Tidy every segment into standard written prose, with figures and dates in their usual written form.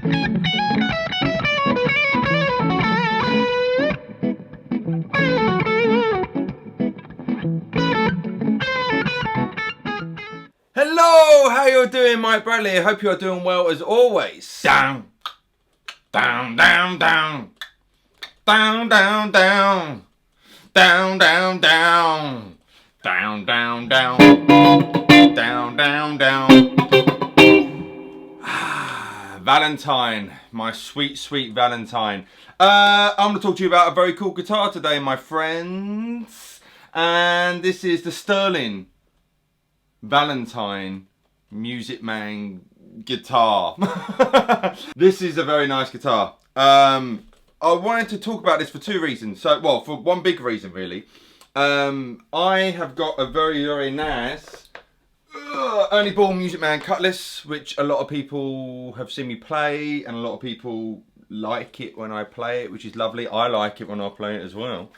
Hello, how you doing, Mike Bradley? I hope you're doing well as always. Down, down, down, down, down, down, down, down, down, down, down, down, down, down, down, down. Valentine, my sweet, sweet Valentine. I'm going to talk to you about a very cool guitar today, my friends. And this is the Sterling Valentine Music Man guitar. This is a very nice guitar. I wanted to talk about this for two reasons. Well, for one big reason really. I have got a very, very nice Ernie Ball Music Man cutlass, which a lot of people have seen me play, and a lot of people like it when I play it, which is lovely. I like it when I play it as well.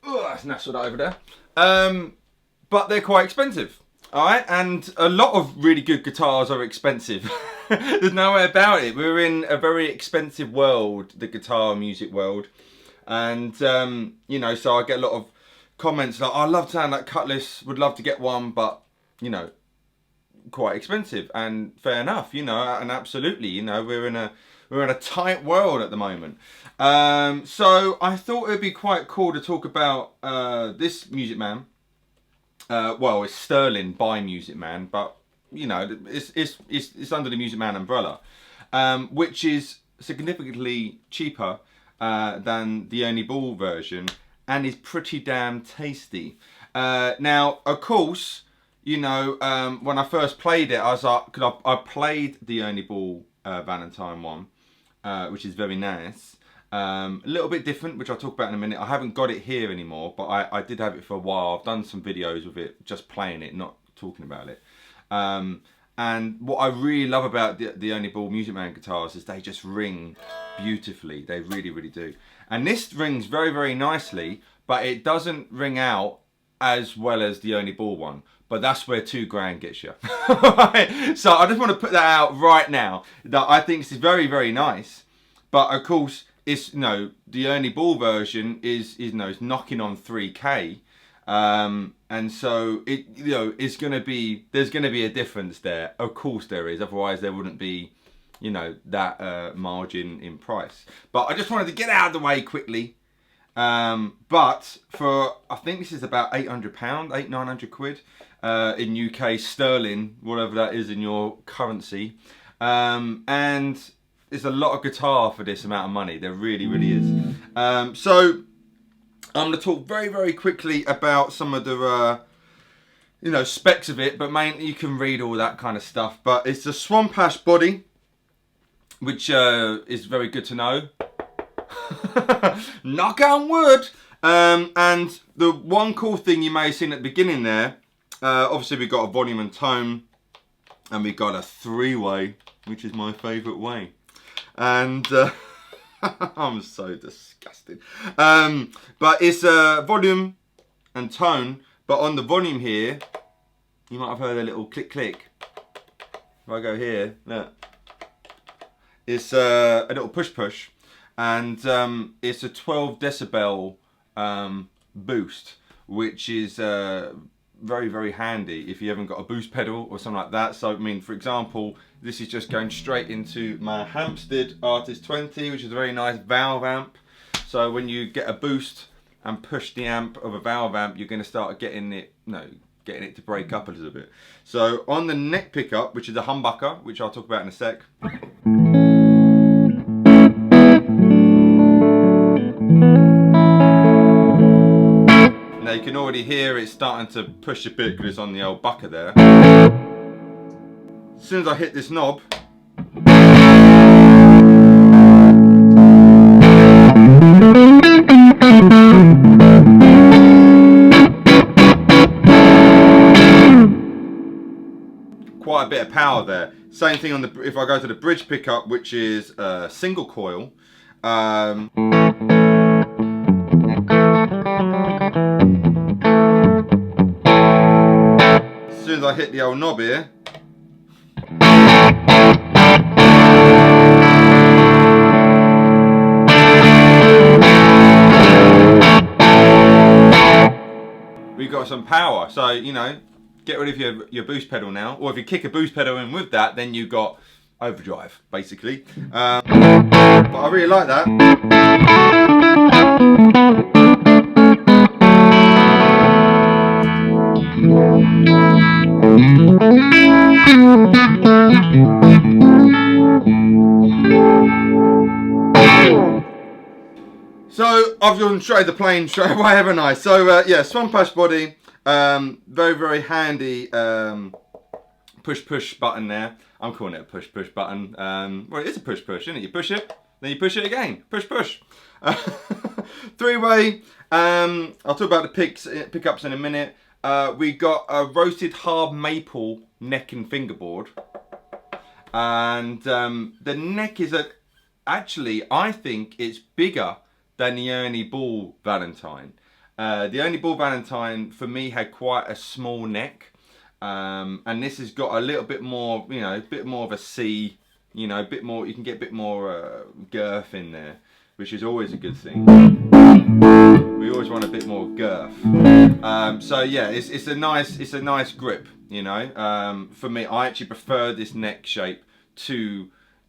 That's nestled over there. But they're quite expensive. Alright, and a lot of really good guitars are expensive. There's no way about it. We're in a very expensive world, the guitar music world. And, you know, so I get a lot of comments like, oh, I love to have that cutlass, would love to get one, but, you know, quite expensive. And fair enough, you know, and absolutely, you know, we're in a tight world at the moment. So I thought it would be quite cool to talk about this Music Man. Well, it's Sterling by Music Man, but you know, it's under the Music Man umbrella, which is significantly cheaper than the Ernie Ball version, and is pretty damn tasty. Now, of course, you know, when I first played it, I was like, because I played the Ernie Ball Valentine one, which is very nice. A little bit different, which I'll talk about in a minute. I haven't got it here anymore, but I did have it for a while. I've done some videos with it, just playing it, not talking about it. And what I really love about the Ernie Ball Music Man guitars is they just ring beautifully. They really, really do. And this rings very, very nicely, but it doesn't ring out as well as the Ernie Ball one. But that's where £2 gets you. So I just want to put that out right now, that I think this is very, very nice. But of course, it's, you know, the Ernie Ball version is you know, it's knocking on 3K, and so it, you know, it's gonna be, there's gonna be a difference there. Of course there is. Otherwise there wouldn't be, you know, that margin in price. But I just wanted to get out of the way quickly. But for, I think this is about £800, 900 quid in UK sterling, whatever that is in your currency, and there's a lot of guitar for this amount of money. There really, really is. So I'm going to talk very, very quickly about some of the, you know, specs of it, but mainly you can read all that kind of stuff. But it's a Swamp Ash body, which is very good to know. Knock on wood. And the one cool thing you may have seen at the beginning there, obviously we've got a volume and tone, and we've got a three-way, which is my favourite way. And I'm so disgusted. But it's volume and tone, but on the volume here, you might have heard a little click click. If I go here, look, it's a little push push, and it's a 12 decibel boost, which is very, very handy if you haven't got a boost pedal or something like that. So I mean, for example, this is just going straight into my Hampstead Artist 20, which is a very nice valve amp. So when you get a boost and push the amp of a valve amp, you're going to start getting it, getting it to break up a little bit. So on the neck pickup, which is a humbucker, which I'll talk about in a sec. Now you can already hear it starting to push a bit because it's on the old bucker there. As soon as I hit this knob, quite a bit of power there. Same thing on the, if I go to the bridge pickup, which is a single coil. As soon as I hit the old knob here, got some power. So, you know, get rid of your boost pedal now. Or if you kick a boost pedal in with that, then you got overdrive, basically. But I really like that. So I've gone straight the plane straight away, haven't I? So yeah, Swamp Ash body, very handy push button there. I'm calling it a push button. Well, it is a push, isn't it? You push it, then you push it again. Push. 3-way. I'll talk about the pickups in a minute. We got a roasted hard maple neck and fingerboard, and the neck is actually, I think it's bigger than the Ernie Ball Valentine. The Ernie Ball Valentine for me had quite a small neck, and this has got a little bit more, you know, a bit more of a C, you know, a bit more. You can get a bit more girth in there, which is always a good thing. We always want a bit more girth. So yeah, it's a nice grip, you know. For me, I actually prefer this neck shape to,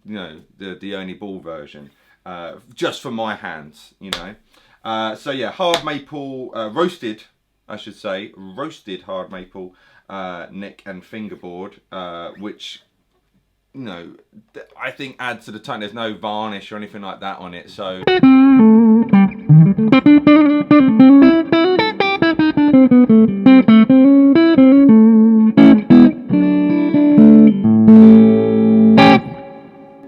you know, the Ernie Ball version. Just for my hands, you know. So yeah, hard maple, roasted, I should say, roasted hard maple neck and fingerboard, which, you know, I think adds to the tone. There's no varnish or anything like that on it, so.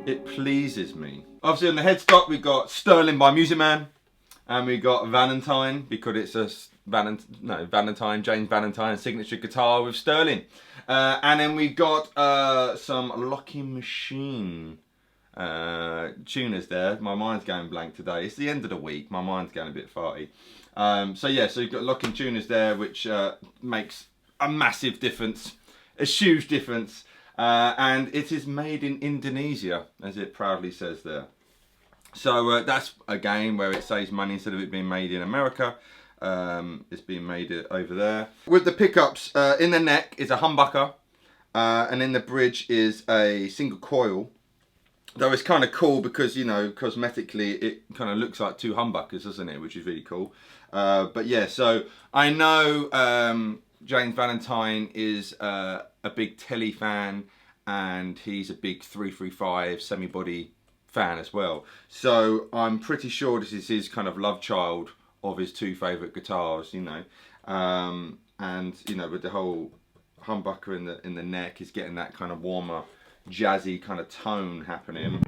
It pleases me. Obviously on the headstock we got Sterling by Music Man, and we got Valentine because it's a Valentine, James Valentine signature guitar with Sterling. And then we got some Locking Machine tuners there. My mind's going blank today. It's the end of the week. My mind's going a bit farty. So yeah, so you've got locking tuners there, which makes a massive difference, a huge difference. And it is made in Indonesia, as it proudly says there. So that's a game where it saves money instead of it being made in America. It's being made over there. With the pickups, in the neck is a humbucker, and in the bridge is a single coil. Though it's kind of cool because, you know, cosmetically it kind of looks like two humbuckers, doesn't it? Which is really cool. But yeah, so I know James Valentine is a big Telly fan, and he's a big 335 semi-body fan as well. So I'm pretty sure this is his kind of love child of his two favourite guitars, you know. And, you know, with the whole humbucker in the neck, is getting that kind of warmer, jazzy kind of tone happening.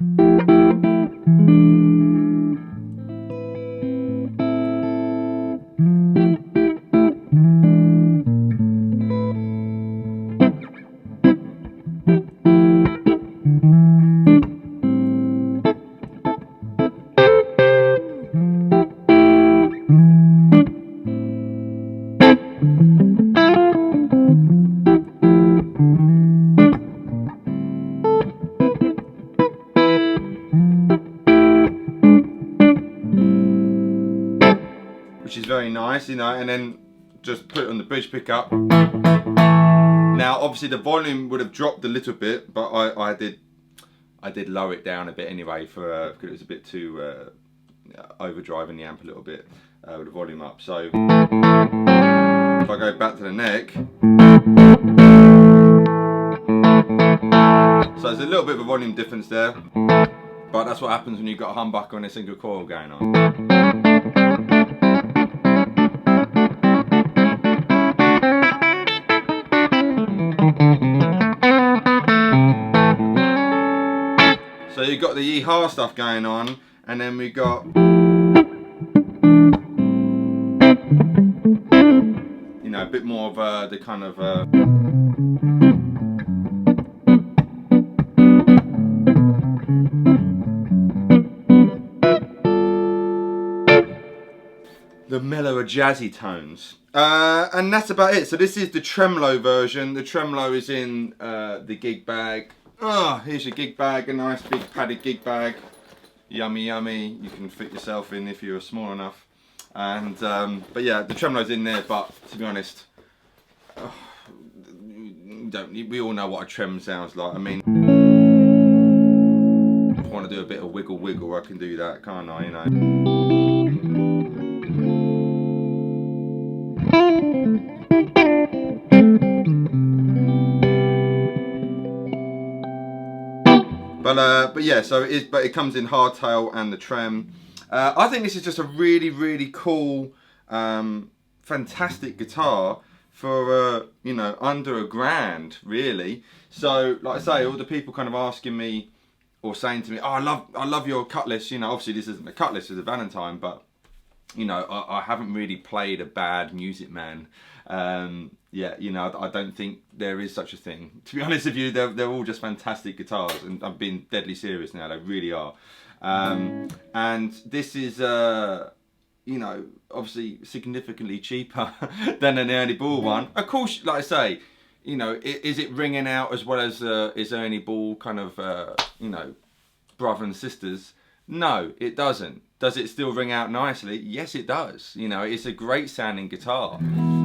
Which is very nice, you know, and then just put it on the bridge pickup. Now, obviously, the volume would have dropped a little bit, but I did lower it down a bit anyway because it was a bit too overdriving the amp a little bit with the volume up. So if I go back to the neck, so there's a little bit of a volume difference there, but that's what happens when you've got a humbucker and a single coil going on. So you've got the yee-haw stuff going on, and then we got, you know, a bit more of the kind of the mellower jazzy tones. And that's about it. So this is the tremolo version. The tremolo is in the gig bag. Oh, here's your gig bag, a nice big padded gig bag. Yummy, yummy. You can fit yourself in if you're small enough. And but yeah, the tremolo's in there. But to be honest, we all know what a trem sounds like. I mean, if I want to do a bit of wiggle, I can do that, can't I? You know. But yeah, so it is. But it comes in hardtail and the trem. I think this is just a really cool, fantastic guitar for you know, under £1,000 really. So like I say, all the people kind of asking me or saying to me, oh, I love your Cutlass. You know, obviously this isn't a Cutlass, it's a Valentine, but you know, I haven't really played a bad Music Man. Yeah, you know, I don't think there is such a thing. To be honest with you, they're all just fantastic guitars, and I'm being deadly serious now, they really are. And this is, you know, obviously significantly cheaper than an Ernie Ball one. Of course, like I say, you know, is it ringing out as well as is Ernie Ball kind of, you know, brother and sisters? No, it doesn't. Does it still ring out nicely? Yes, it does. You know, it's a great sounding guitar.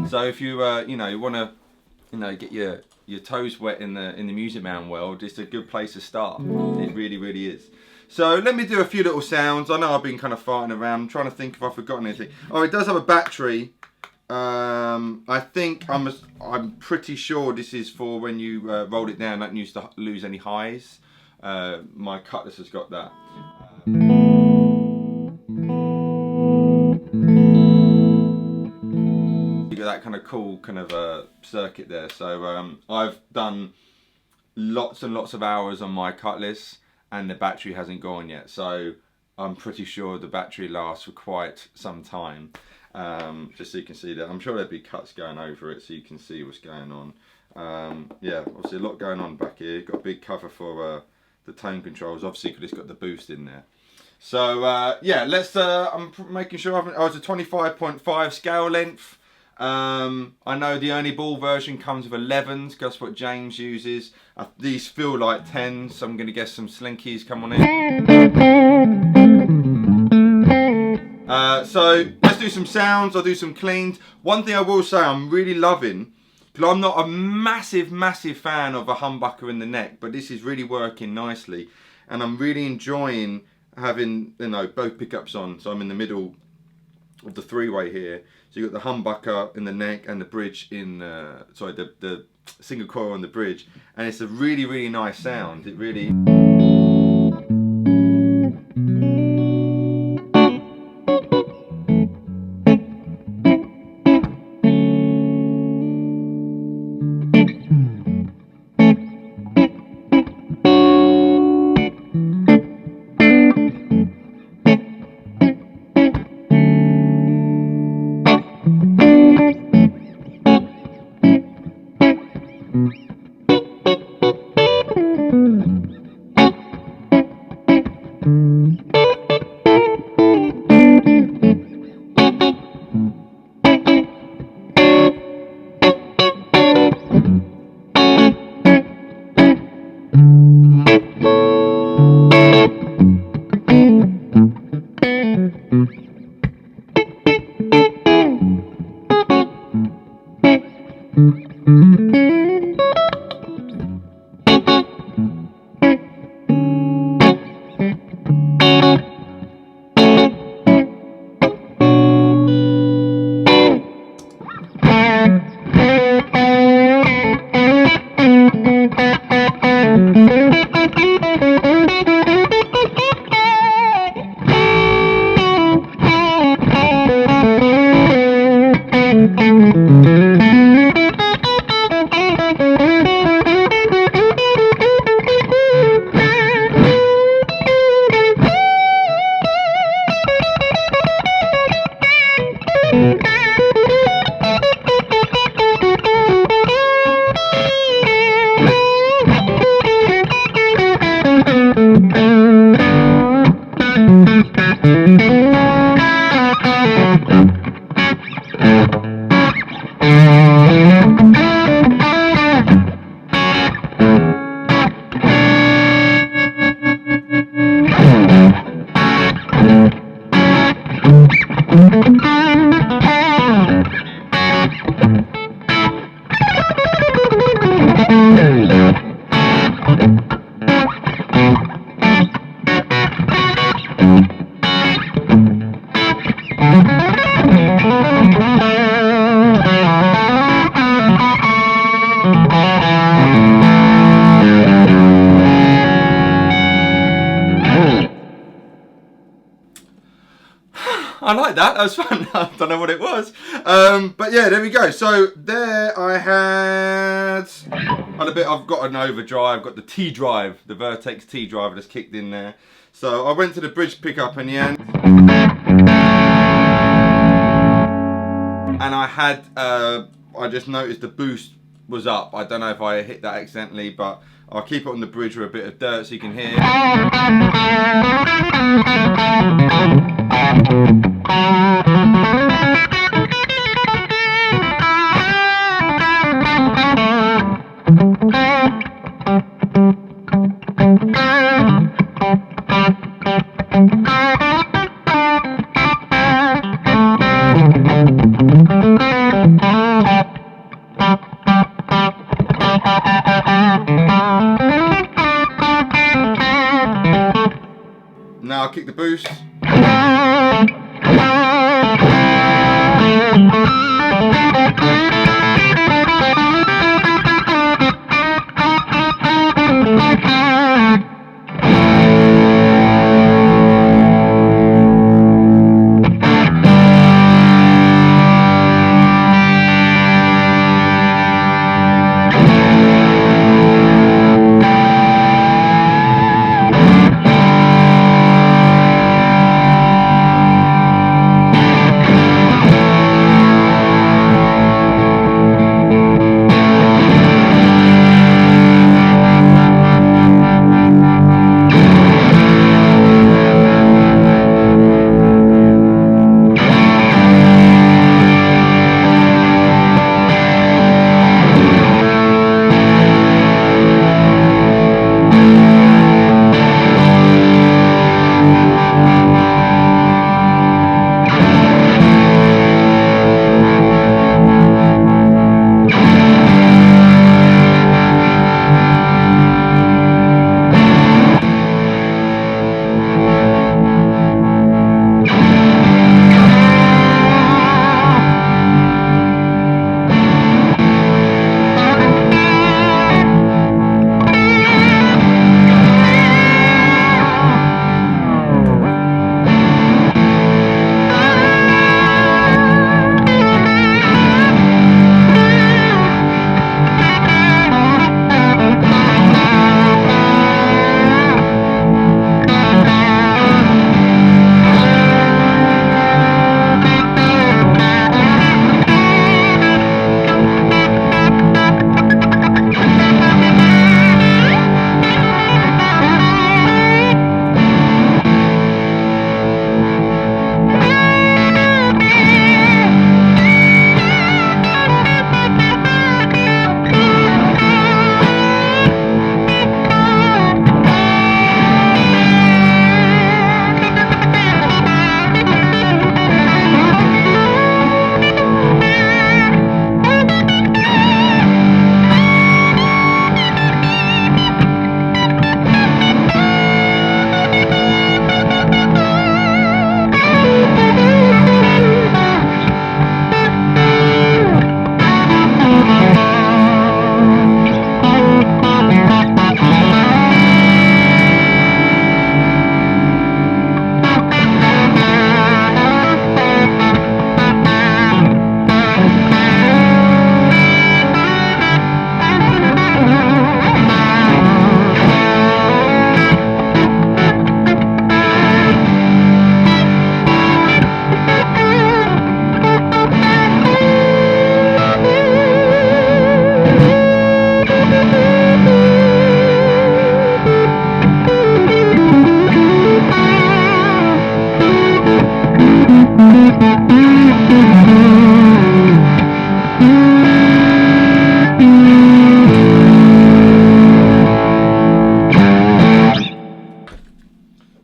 So if you, you know, you want to, you know, get your toes wet in the Music Man world, it's a good place to start. It really is. So let me do a few little sounds. I know I've been kind of farting around. I'm trying to think if I've forgotten anything. Oh, it does have a battery. I think I'm pretty sure this is for when you roll it down, don't use to lose any highs. My Cutlass has got that. You got that kind of cool kind of circuit there. So I've done lots and lots of hours on my Cutlass, and the battery hasn't gone yet. So I'm pretty sure the battery lasts for quite some time. Just so you can see that. I'm sure there'll be cuts going over it so you can see what's going on. Yeah, obviously a lot going on back here. Got a big cover for the tone controls, obviously, because it's got the boost in there. So yeah, let's. I'm making sure it's a 25.5 scale length. I know the Ernie Ball version comes with 11s. That's what James uses. These feel like 10s, so I'm going to guess some slinkies come on in. So let's do some sounds. I'll do some cleans. One thing I will say, I'm really loving, because I'm not a massive fan of a humbucker in the neck, but this is really working nicely, and I'm really enjoying having, you know, both pickups on. So I'm in the middle of the three-way here. So you've got the humbucker in the neck and the bridge in, sorry, the single coil on the bridge, and it's a really nice sound. It really. I like that. That was fun. I don't know what it was. But yeah, there we go. So there I had a bit. I've got an overdrive. I've got the T Drive, the Vertex T Drive that's kicked in there. So I went to the bridge pickup in the end. And I had, I just noticed the boost was up. I don't know if I hit that accidentally, but I'll keep it on the bridge with a bit of dirt so you can hear. Now I'll kick the boost.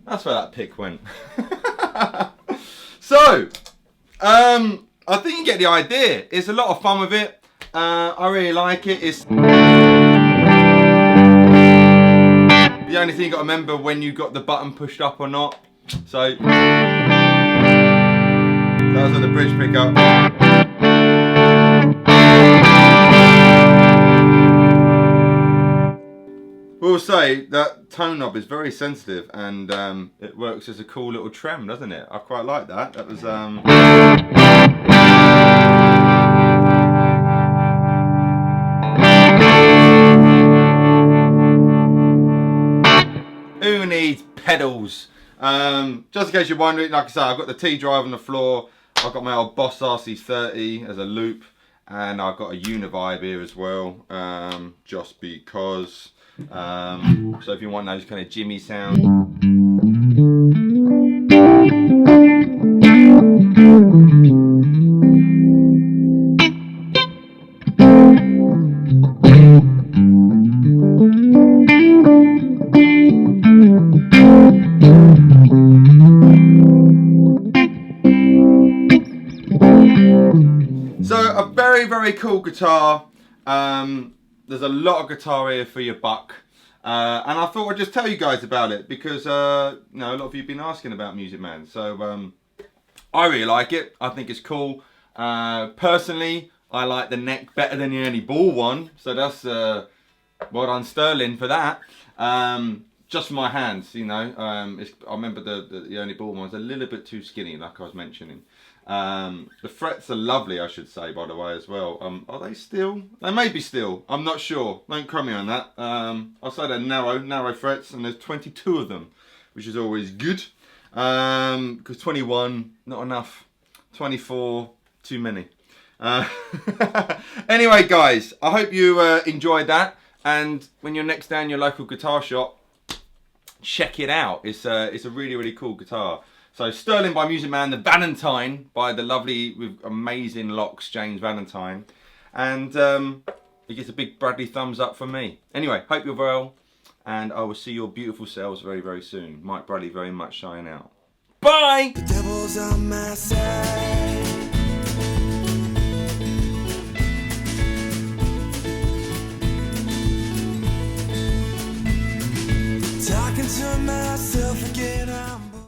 That's where that pick went. So, I think you get the idea. It's a lot of fun with it. I really like it. It's the only thing you got to remember when you got the button pushed up or not. So that was on the bridge pickup. will say that tone knob is very sensitive, and it works as a cool little trem, doesn't it? I quite like that. That was who needs pedals? Just in case you're wondering, like I say, I've got the T Drive on the floor. I've got my old Boss RC30 as a loop, and I've got a Univibe here as well, just because. So if you want those kind of Jimmy sounds. So a very, very cool guitar. There's a lot of guitar here for your buck. And I thought I'd just tell you guys about it because, you know, a lot of you have been asking about Music Man. So I really like it. I think it's cool. Personally, I like the neck better than the Ernie Ball one. So that's, well done Sterling for that. Just for my hands, you know. I remember the Ernie Ball one was a little bit too skinny, like I was mentioning. The frets are lovely, I should say, by the way, as well. Are they steel? They may be steel. I'm not sure. Don't quote me on that. I'll say they're narrow frets, and there's 22 of them, which is always good. Because 21, not enough. 24, too many. Anyway, guys, I hope you enjoyed that. And when you're next down your local guitar shop, check it out. It's a really, really cool guitar. So Sterling by Music Man, the Valentine by the lovely, with amazing locks, James Valentine. And he gets a big Bradley thumbs up from me. Anyway, hope you're well, and I will see your beautiful selves very, very soon. Mike Bradley very much signing out. Bye! The devil's on my side. Talking to myself again.